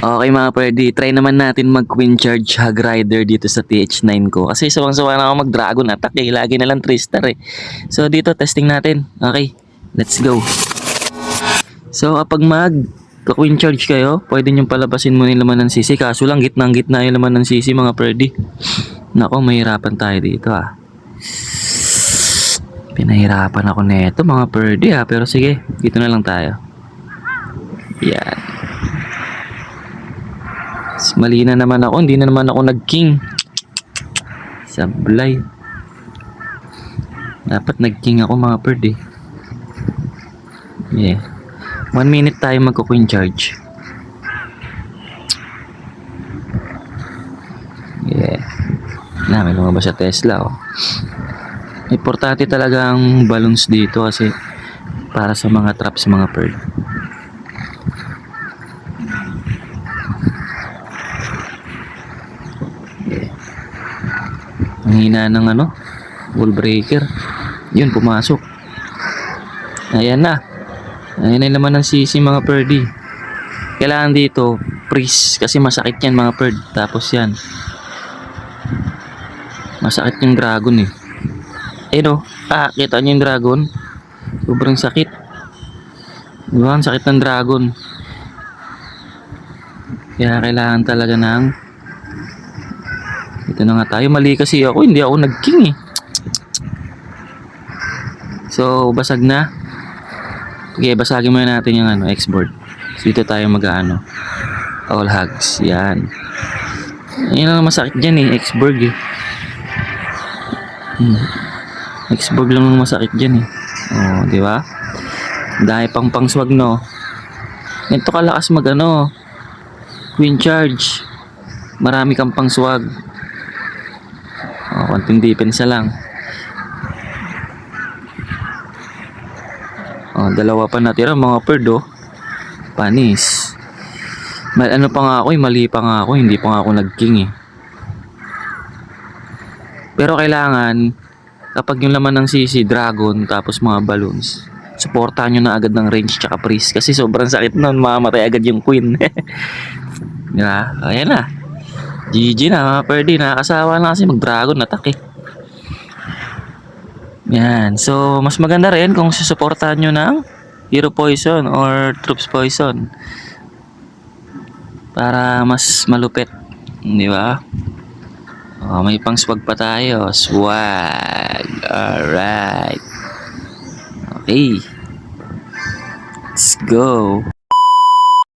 Okay mga pwede, try naman natin mag Queen Charge Hog Rider dito sa TH9 ko. Kasi sawang-sawa na ako mag Dragon Attack eh. Lagi na lang 3 star eh. So dito testing natin. Okay, let's go. So kapag mag Queen Charge kayo, pwede nyo palabasin mo yung laman ng sisi. Kaso lang gitnang-gitna yung laman ng sisi mga pwede. Nako, mahirapan tayo dito ah. Pinahirapan ako nito mga pwede ah. Pero sige, dito na lang tayo. Yan. Mali na naman ako, hindi na naman ako nag-king. Sablay. Dapat nag-king ako mga bird eh. Yeah. 1 minute tayo magko-queen charge. Yeah. Na, may lumabas sa Tesla oh. Importante talaga ang balloons dito kasi para sa mga traps mga bird. Ang hina ng wall breaker. Yun, pumasok. Ayan na. Ayan na yung laman ng sisi mga purdy. Kailangan dito freeze kasi masakit yan mga bird. Tapos yan, masakit yung dragon eh. Ayun o, kita nyo yung dragon. Sobrang sakit. Diba? Ang sakit ng dragon. Kaya kailangan talaga ng ito na nga tayo. Mali kasi ako, hindi ako nag-king eh. So basag na. Okay, basagin muna natin yung X-board. So dito tayo mag-ano, all hugs. Yan. Yan ang masakit dyan eh, X-board eh. X-board lang ang masakit dyan eh. Oh, di ba? Dahil pang pangswag no. Ganito kalakas mag Queen Charge. Marami kang pangswag. Oh, konting defense lang. Oh, dalawa pa natira mga bird oh. Panis. Pa nga ako, mali pa nga ako, hindi pa nga ako nag-king eh. Pero kailangan kapag yung laman ng sisi, dragon, tapos mga balloons, suportahan nyo na agad ng range tsaka priest kasi sobrang sakit nun, mamamatay agad yung queen. Diba? Ayan na. GG na mga pwede, nakakasawa na kasi mag-dragon attack eh. Yan. So, mas maganda rin kung susuportahan nyo ng hero poison or troops poison para mas malupit. Di ba? Oh, may pang swag pa tayo. Swag. Alright. Okay. Let's go.